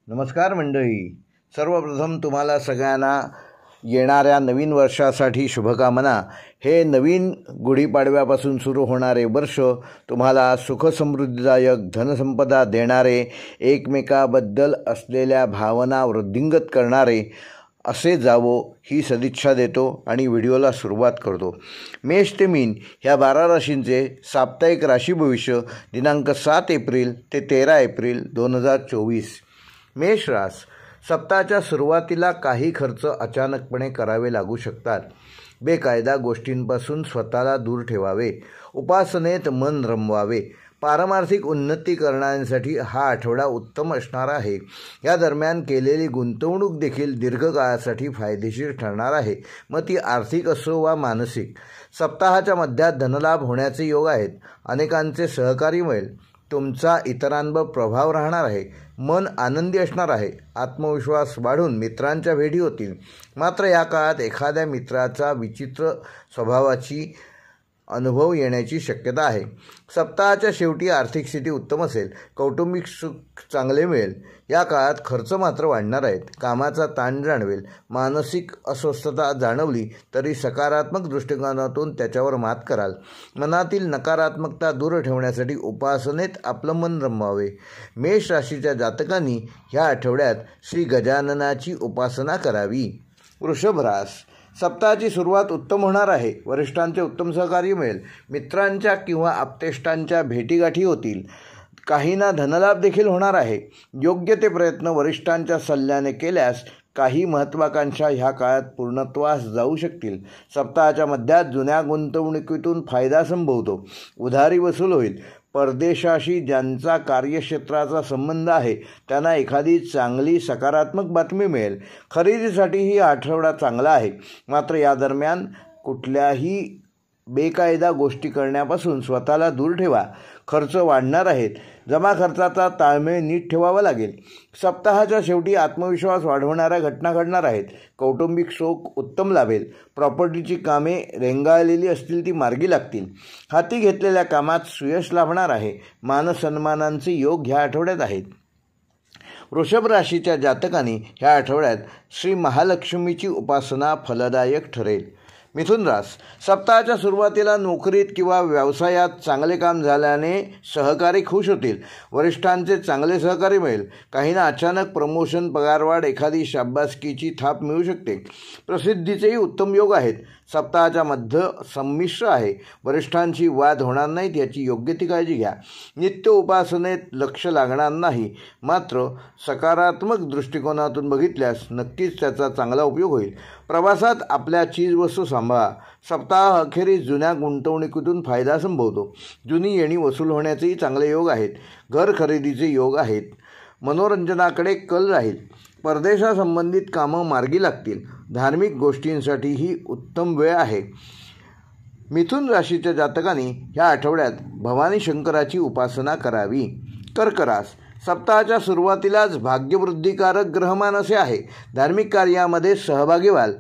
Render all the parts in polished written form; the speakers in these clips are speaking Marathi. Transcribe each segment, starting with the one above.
नमस्कार मंडळी, सर्वप्रथम तुम्हाला सगळ्यांना येणाऱ्या नवीन वर्षासाठी शुभकामना। हे नवीन गुढीपाडव्यापासून सुरू होणारे वर्ष तुम्हाला सुखसमृद्धीदायक धनसंपदा देणारे, एकमेकाबद्दल असलेल्या भावना वृद्धिंगत करणारे असे जावो ही सदिच्छा देतो आणि व्हिडिओला सुरुवात करतो। मेष ते मीन ह्या 12 राशींचे साप्ताहिक राशी भविष्य दिनांक 7 एप्रिल ते 13 एप्रिल 2024। मेष रास, सप्ताहाच्या सुरुवातीला काही खर्च अचानकपणे करावे लागू शकतात। बेकायदा गोष्टींपासून स्वतःला दूर ठेवावे, उपासनेत मन रमवावे। पारमार्थिक उन्नती करण्यासाठी हा आठवडा उत्तम असणार आहे। या दरम्यान केलेली गुंतवणूक देखील दीर्घकाळासाठी फायदेशीर ठरणार आहे, मग ती आर्थिक असो वा मानसिक। सप्ताहाच्या मध्यात धनलाभ होण्याचे योग आहेत। अनेकांचे सहकार्य मिळेल। तुमचा इतरांवर प्रभाव राहणार आहे। मन आनंदी असणार आहे। आत्मविश्वास वाढून मित्रांच्या भेटी होतील। मात्र या काळात एखाद्या मित्राचा विचित्र स्वभावाची अनुभव येण्याची शक्यता आहे। सप्ताहाच्या शेवटी आर्थिक स्थिती उत्तम असेल। कौटुंबिक सुख चांगले मिळेल। या काळात खर्च मात्र वाढणार आहेत। कामाचा ताण जाणवेल। मानसिक अस्वस्थता जाणवली तरी सकारात्मक दृष्टिकोनातून त्याच्यावर मात कराल। मनातील नकारात्मकता दूर ठेवण्यासाठी उपासनेत आपलं मन रमवावे। मेष राशीच्या जातकांनी ह्या आठवड्यात श्री गजाननाची उपासना करावी। वृषभ रास, सप्ताहाची सुरुवात उत्तम होणार आहे। वरिष्ठांचे उत्तम सहकार्य मिळेल। मित्रांच्या किंवा आप्तेष्टांच्या भेटीगाठी होतील। काहींना धनलाभ देखील होणार आहे। योग्य ते प्रयत्न वरिष्ठांच्या सल्ल्याने केल्यास काही महत्त्वाकांक्षा ह्या काळात पूर्णत्वास जाऊ शकतील। सप्ताहाच्या मध्यात जुन्या गुंतवणुकीतून फायदा संभवतो। उधारी वसूल होईल। परदेशाशी ज्यांचा कार्यक्षेत्राचा संबंध आहे त्यांना एखादी चांगली सकारात्मक बातमी मिळेल। खरेदीसाठी ही आठवडा चांगला आहे। मात्र या दरम्यान कुठल्याही बेकायदा गोष्टी करण्यापासून स्वतःला दूर ठेवा। खर्च वाढणार आहेत। जमा खर्चाचा ताळमेळ नीट ठेवावा लागेल। सप्ताहाच्या शेवटी आत्मविश्वास वाढवणाऱ्या घटना घडणार आहेत। कौटुंबिक सुख उत्तम लाभेल। प्रॉपर्टीची कामे रेंगाळलेली असतील ती मार्गी लागतील। हाती घेतलेल्या कामात सुयश लाभणार आहे। मानसन्मानांचे योग ह्या आठवड्यात आहेत। वृषभ राशीच्या जातकांनी ह्या आठवड्यात श्री महालक्ष्मीची उपासना फलदायक ठरेल। मिथुन रास, सप्ताहाच्या सुरुवातीला नोकरीत किंवा व्यवसायात चांगले काम झाल्याने सहकारी खुश होतील। वरिष्ठांचे चांगले सहकार्य मिळेल। काहींना अचानक प्रमोशन, पगारवाढ, एखादी शाबासकीची थाप मिळू शकते। प्रसिद्धीचेही उत्तम योग आहेत। सप्ताहाच्या मध्य संमिश्र आहे। वरिष्ठांशी वाद होणार नाहीत याची योग्य ती काळजी घ्या। नित्य उपासनेत लक्ष लागणार नाही, मात्र सकारात्मक दृष्टिकोनातून बघितल्यास नक्कीच त्याचा चांगला उपयोग होईल। प्रवासात आपल्या चीजवस्तू सांभाळा। सप्ताह अखेरीस जुन्या गुंतवणुकीतून फायदा संभवतो। जुनी येणी वसूल होण्याचेही चांगले योग आहेत। घर खरेदीचे योग आहेत। मनोरंजनाकडे कल राहील। परदेशासंबंधित कामं मार्गी लागतील। धार्मिक गोष्टींसाठी ही उत्तम वेळ आहे। मिथुन राशीच्या जातकांनी ह्या आठवड्यात भवानी शंकराची उपासना करावी। कर्क रास, सप्ताहाच्या सुरुवातीलाच भाग्यवृद्धिकारक ग्रहमान असे आहे। धार्मिक कार्यामध्ये सहभागी व्हाल।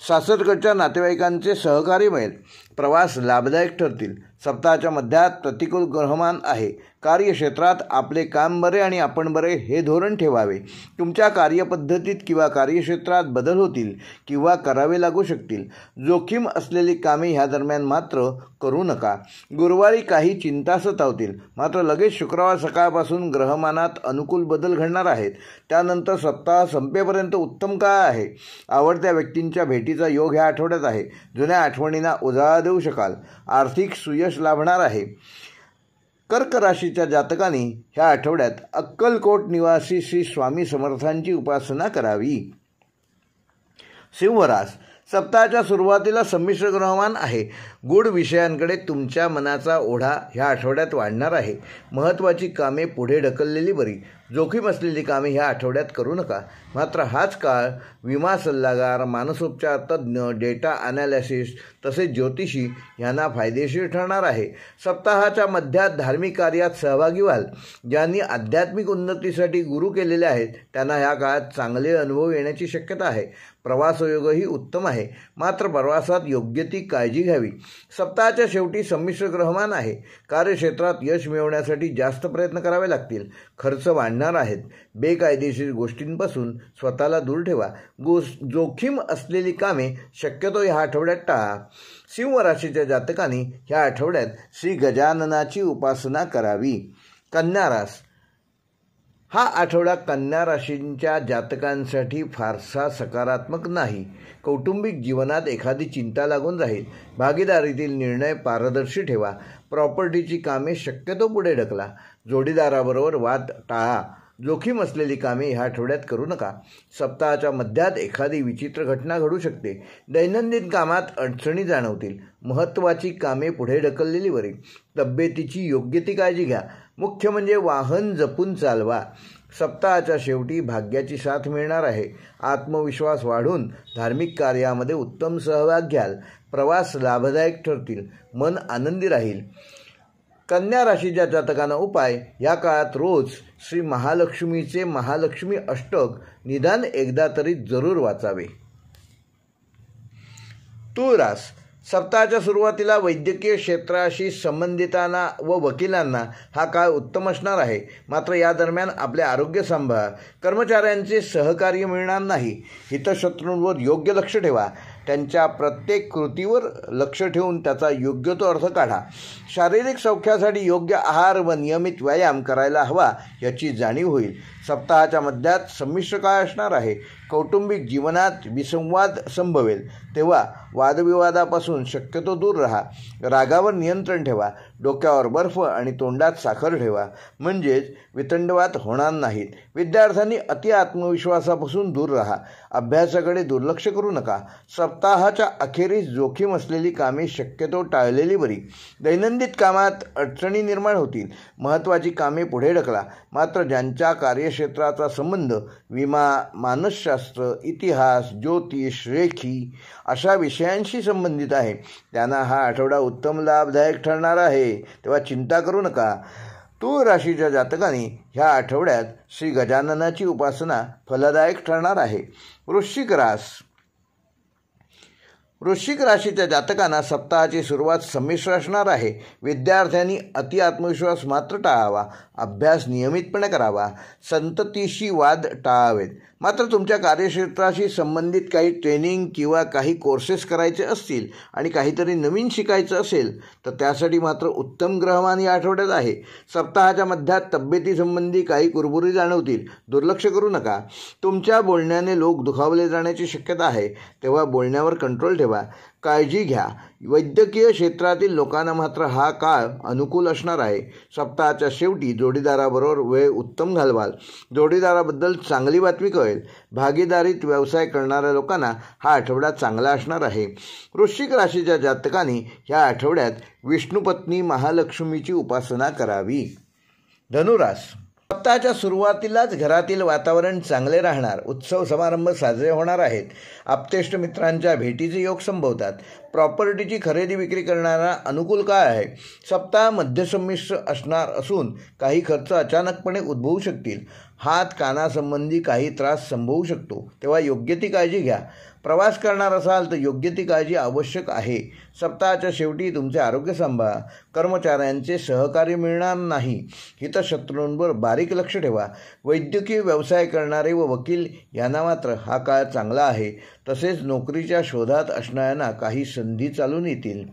सासरकडच्या नातेवाईकांचे सहकार्य मिळेल। प्रवास लाभदायक ठरतील। सप्ताहाच्या मध्यात प्रतिकूल ग्रहमान आहे। कार्यक्षेत्रात आपले काम बरे आणि आपण बरे हे धोरण ठेवावे। तुमच्या कार्यपद्धतीत किंवा कार्यक्षेत्रात बदल होतील किंवा करावे लागू शकतील। जोखीम असलेली कामे ह्या दरम्यान मात्र करू नका। गुरुवारी काही चिंता सतावतील, मात्र लगेच शुक्रवार सकाळपासून ग्रहमानात अनुकूल बदल घडणार आहेत। त्यानंतर सप्ताह संपेपर्यंत उत्तम काळ आहे। आवडत्या व्यक्तींच्या भेटीचा योग ह्या आठवड्यात आहे। जुन्या आठवणींना उजाळा देऊ शकाल। आर्थिक सुयश लाभणार आहे। कर्क राशीच्या जातकांनी ह्या आठवड्यात अक्कलकोट निवासी श्री स्वामी समर्थांची उपासना करावी। सिंह रास, सप्ताहाच्या सुरुवातीला संमिश्र ग्रहमान आहे। गूढ विषयांकडे तुमच्या मनाचा ओढा ह्या आठवड्यात वाढणार आहे। महत्त्वाची कामे पुढे ढकललेली बरी। जोखीम असलेली कामे ह्या आठवड्यात करू नका। मात्र हाच काळ विमा सल्लागार, मानसोपचार तज्ज्ञ, डेटा ॲनालिसिस तसेच ज्योतिषी यांना फायदेशीर ठरणार आहे। सप्ताहाच्या मध्यात धार्मिक कार्यात सहभागी व्हाल। ज्यांनी आध्यात्मिक उन्नतीसाठी गुरु केलेले आहेत त्यांना ह्या काळात चांगले अनुभव येण्याची शक्यता आहे। प्रवासयोगही उत्तम आहे, मात्र प्रवासात योग्य ती काळजी घ्यावी। सप्ताहाच्या शेवटी संमिश्र ग्रहमान आहे। कार्यक्षेत्रात यश मिळवण्यासाठी जास्त प्रयत्न करावे लागतील। खर्च वाढणार वाढणार आहेत. बेकायदेशीर गोष्टींपासून स्वतःला दूर ठेवा. जोखीम असलेली कामे शक्यतो ह्या आठवड्यात टाळा. सिंह राशीच्या जातकांनी ह्या आठवड्यात श्री गजाननाची उपासना करावी. कन्या रास. हा आठवडा कन्या राशींच्या जातकांसाठी फारसा सकारात्मक नाही. कौटुंबिक जीवनात एखादी चिंता लागून राहील. भागीदारीतील निर्णय पारदर्शी ठेवा. प्रॉपर्टीची कामे शक्यतो पुढे ढकला. जोडीदाराबरोबर वाद टाळा. जोखीम असलेली कामे ह्या आठवड्यात करू नका. सप्ताहाच्या मध्यात एखादी विचित्र घटना घडू शकते. दैनंदिन कामात अडचणी जाणवतील. महत्त्वाची कामे पुढे ढकललेली बरी. तब्येतीची योग्य ती काळजी घ्या. मुख्य म्हणजे वाहन जपून चालवा. सप्ताहाच्या शेवटी भाग्याची साथ मिळणार आहे. आत्मविश्वास वाढून धार्मिक कार्यामध्ये उत्तम सहभाग घ्याल. प्रवास लाभदायक ठरतील. मन आनंदी राहील. कन्या राशीच्या जातकांना उपाय. या काळात रोज श्री महालक्ष्मीचे महालक्ष्मी अष्टक निदान एकदा तरी जरूर वाचावे. तुळ रास. सप्ताहाच्या सुरुवातीला वैद्यकीय क्षेत्राशी संबंधितांना व वकिलांना हा काळ उत्तम असणार आहे. मात्र या दरम्यान आपले आरोग्य सांभाळा. कर्मचाऱ्यांचे सहकार्य मिळणार नाही. हितशत्रूंवर योग्य लक्ष ठेवा. त्यांच्या प्रत्येक कृतीवर लक्ष ठेवून त्याचा योग्य तो अर्थ काढा. शारीरिक सौख्यासाठी योग्य आहार व नियमित व्यायाम करायला हवा याची जाणीव होईल. सप्ताहाच्या मध्यात संमिश्र काळ असणार आहे. कौटुंबिक जीवनात विसंवाद संभवेल, तेव्हा वादविवादापासून शक्यतो दूर राहा. रागावर नियंत्रण ठेवा. डोक्यावर बर्फ आणि तोंडात साखर ठेवा, म्हणजेच वितंडवाद होणार नाहीत. विद्यार्थ्यांनी अति आत्मविश्वासापासून दूर राहा. अभ्यासाकडे दुर्लक्ष करू नका. सप्ताहाच्या अखेरीस जोखीम असलेली कामे शक्यतो टाळलेली बरी. दैनंदिन कामात अडचणी निर्माण होतील. महत्त्वाची कामे पुढे ढकला. मात्र ज्यांच्या कार्यक्षेत्राचा संबंध विमा, मानसशास्त्र, इतिहास, ज्योतिष, रेखी अशा विषयांशी संबंधित आहे त्यांना हा आठवडा उत्तम लाभदायक ठरणार आहे. तेव्हा चिंता करू नका. तुळ राशीच्या जातकांनी ह्या आठवड्यात श्री गजाननाची उपासना फलदायक ठरणार आहे. वृश्चिक रास. वृश्चिक राशीच्या जातकांना सप्ताहाची सुरुवात संमिश्र असणार आहे. विद्यार्थ्यांनी अति आत्मविश्वास मात्र टाळावा. अभ्यास नियमितपणे करावा. संततीशी वाद टाळावेत. मात्र तुमच्या कार्यक्षेत्राशी संबंधित काही ट्रेनिंग किंवा काही कोर्सेस करायचे असतील आणि काहीतरी नवीन शिकायचं असेल तर त्यासाठी मात्र उत्तम ग्रहमान या आठवड्यात आहे. सप्ताहाच्या मध्यात तब्येतीसंबंधी काही कुरबुरी जाणवतील. दुर्लक्ष करू नका. तुमच्या बोलण्याने लोक दुखावले जाण्याची शक्यता आहे, तेव्हा बोलण्यावर कंट्रोल ठेवा. काळजी घ्या. वैद्यकीय क्षेत्रातील लोकांना मात्र हा काळ अनुकूल असणार आहे. सप्ताहाच्या शेवटी जोडीदाराबरोबर वेळ उत्तम घालवाल. जोडीदाराबद्दल चांगली बातमी कळेल. भागीदारीत व्यवसाय करणाऱ्या लोकांना हा आठवडा चांगला असणार आहे. वृश्चिक राशीच्या जातकांनी ह्या आठवड्यात विष्णुपत्नी महालक्ष्मीची उपासना करावी. धनुरास. सप्ताहाच्या सुरुवातीलाच घरातील वातावरण चांगले राहणार. उत्सव समारंभ साजरे होणार आहेत. आप्तेष्ट मित्रांच्या भेटीचे योग संभवतात. प्रॉपर्टीची खरेदी विक्री करणारा अनुकूल काळ आहे. सप्ताह मध्यसंमिश्र असणार असून काही खर्च अचानकपणे उद्भवू शकतील. हात कानासंबंधी काही त्रास संभवू शकतो, तेव्हा योग्य ती काळजी घ्या. प्रवास करणार असाल तर योग्य ती काळजी आवश्यक आहे. सप्ताहाच्या शेवटी तुमचे आरोग्य सांभाळा. कर्मचाऱ्यांचे सहकार्य मिळणार नाही. हितशत्रूंवर बारीक लक्ष ठेवा. वैद्यकीय व्यवसाय करणारे व वकील यांना मात्र हा काळ चांगला आहे. तसेच नोकरीच्या शोधात असणाऱ्यांना काही संधी चालून येतील.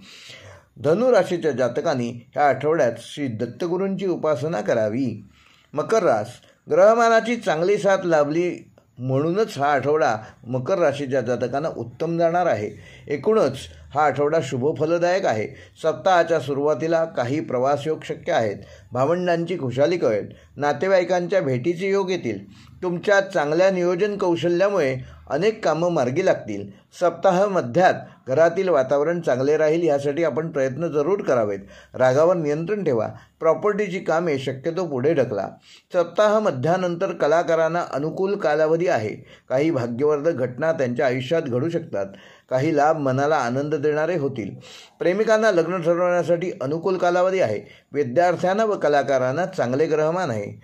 धनुराशीच्या जातकांनी ह्या आठवड्यात श्री दत्तगुरूंची उपासना करावी. मकर रास. ग्रहमानाची चांगली साथ लाभली म्हणूनच हा आठवडा मकर राशीच्या जातकांना उत्तम जाणार आहे. एकूणच हा आठवडा शुभफलदायक आहे. सप्ताहाच्या सुरुवातीला काही प्रवास योग शक्य आहेत. भावंडांची खुशाली कळेल. नातेवाईकांच्या भेटीचे योग येतील. तुमच्या चांगल्या नियोजन कौशल्यामुळे अनेक कामं मार्गी लागतील. सप्ताह मध्यात घरातील वातावरण चांगले राहील यासाठी आपण प्रयत्न जरूर करावेत. रागावर नियंत्रण ठेवा. प्रॉपर्टीची कामे शक्यतो पुढे ढकला. सप्ताह मध्यानंतर कलाकारांना अनुकूल कालावधी आहे. काही भाग्यवर्धक घटना त्यांच्या आयुष्यात घडू शकतात. काही लाभ मनाला आनंद देणारे होतील. प्रेमिकांना लग्न ठरवण्यासाठी अनुकूल कालावधी आहे. विद्यार्थ्यांना व कलाकारांना चांगले ग्रहमान आहे.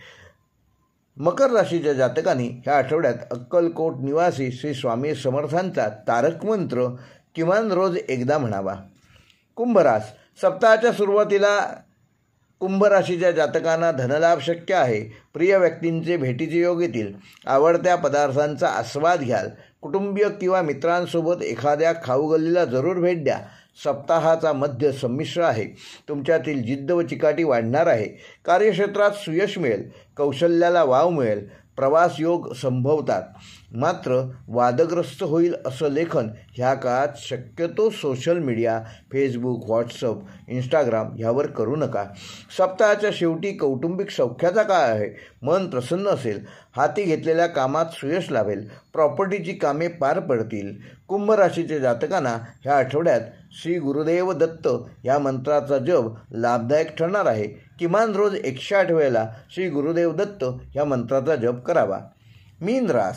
मकर राशीच्या जातकांनी ह्या आठवड्यात अक्कलकोट निवासी श्री स्वामी समर्थांचा तारक मंत्र किमान रोज एकदा म्हणावा. कुंभ रास. सप्ताहाच्या सुरुवातीला कुंभ राशीच्या जातकांना धनलाभ शक्य आहे. प्रिय व्यक्तींचे भेटीचे योग येतील. आवडत्या पदार्थांचा आस्वाद घ्याल. कुटुंबीय किंवा मित्रांसोबत एखाद्या खाऊगल्लीला जरूर भेट द्या. सप्ताहाचा मध्य संमिश्र आहे. तुमच्यातील जिद्द व चिकाटी वाढणार आहे. कार्यक्षेत्रात सुयश मिळेल. कौशल्याला वाव मिळेल. प्रवास योग संभवतात. मात्र वादग्रस्त होईल असं लेखन ह्या काळात शक्यतो social media, Facebook, WhatsApp, Instagram ह्यावर करू नका. सप्ताहाच्या शेवटी कौटुंबिक सौख्याचा काळ आहे. मन प्रसन्न असेल. हाती घेतलेल्या कामात सुयश लाभेल. प्रॉपर्टीची कामे पार पडतील. कुंभ राशीच्या जातकांना ह्या आठवड्यात श्री गुरुदेव दत्त या मंत्राचा जप लाभदायक ठरणार आहे. किमान रोज 108 वेळेला श्री गुरुदेव दत्त या मंत्राचा जप करावा. मीन रास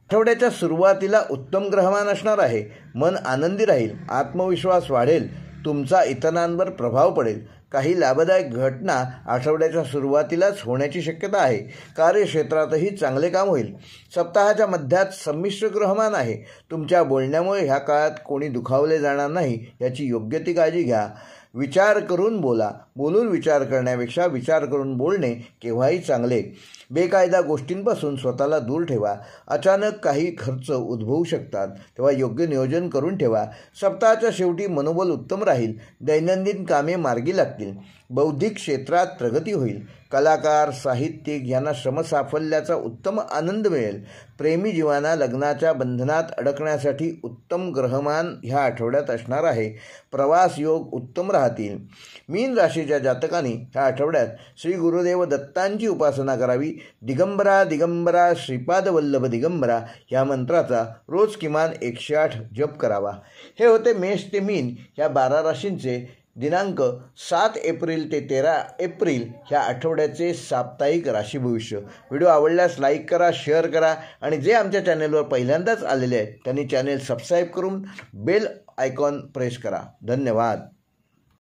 आठवड्याच्या सुरुवातीला उत्तम ग्रहमान असणार आहे. मन आनंदी राहील. आत्मविश्वास वाढेल. तुमचा इतरांवर प्रभाव पडेल. काही लाभदायक घटना आठवड्याच्या सुरुवातीलाच होण्याची शक्यता आहे. कार्यक्षेत्रातही चांगले काम होईल. सप्ताहाच्या मध्यात संमिश्र ग्रहमान आहे. तुमच्या बोलण्यामुळे ह्या काळात कोणी दुखावले जाणार नाही याची योग्य ती काळजी घ्या. विचार करून बोला. बोलून विचार करण्यापेक्षा विचार करून बोलणे केव्हाही चांगले. बेकायदा गोष्टींपासून स्वतःला दूर ठेवा. अचानक काही खर्च उद्भवू शकतात, तेव्हा योग्य नियोजन करून ठेवा. सप्ताहाच्या शेवटी मनोबल उत्तम राहील. दैनंदिन कामे मार्गी लागतील. बौद्धिक क्षेत्रात प्रगती होईल. कलाकार, साहित्यिक यांना श्रमसाफल्याचा उत्तम आनंद मिळेल. प्रेमी जीवांना लग्नाच्या बंधनात अडकण्यासाठी उत्तम ग्रहमान ह्या आठवड्यात असणार आहे. प्रवास योग उत्तम राहतील. मीन राशीच्या जातकांनी ह्या आठवड्यात श्री गुरुदेव दत्तांची उपासना करावी. दिगंबरा दिगंबरा श्रीपाद वल्लभ दिगंबरा या मंत्राचा रोज किमान 108 जप करावा. हे होते मेष ते मीन ह्या 12 राशींचे दिनांक 7 एप्रिल ते 13 एप्रिल ह्या आठवड्याचे साप्ताहिक राशी भविष्य. व्हिडिओ आवडल्यास लाईक करा, शेअर करा आणि जे आमच्या चॅनेलवर पहिल्यांदाच आलेले आहेत त्यांनी चॅनेल सबस्क्राईब करून बेल आयकॉन प्रेस करा. धन्यवाद.